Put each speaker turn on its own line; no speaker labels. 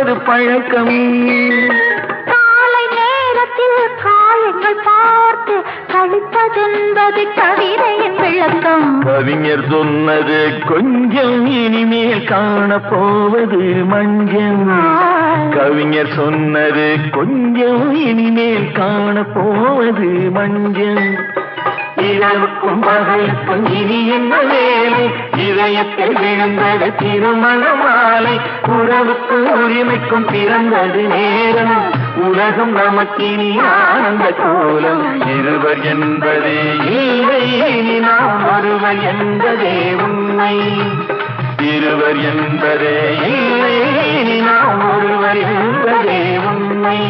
பார்ப்பது பழக்கம்.
காலை நேரத்தில் காயங்கள் பார்த்து கழிப்பதென்பது கவிதையின் விளக்கம்.
கவிஞர் சொன்னது கொஞ்சம், இனிமேல் காணப்போவது மஞ்சள். கவிஞர் சொன்னது கொஞ்சம், இனிமேல் காணப்போவது மஞ்சள். இரவுக்கும் பகலுக்கும் இனி என்ன வேலை? இதயத்தில் விழுந்தது திருமண மாலை. உறவுக்கும் உரிமைக்கும் பிறந்தது நேரம். உலகம் நமக்கினி ஆனந்த கோலம். இருவர் என்பதே இல்லை, இனி நாம் ஒருவர் என்பதே உண்மை. இருவர் என்பதே இல்லை, இனி நாம் ஒருவர் என்பதே உண்மை.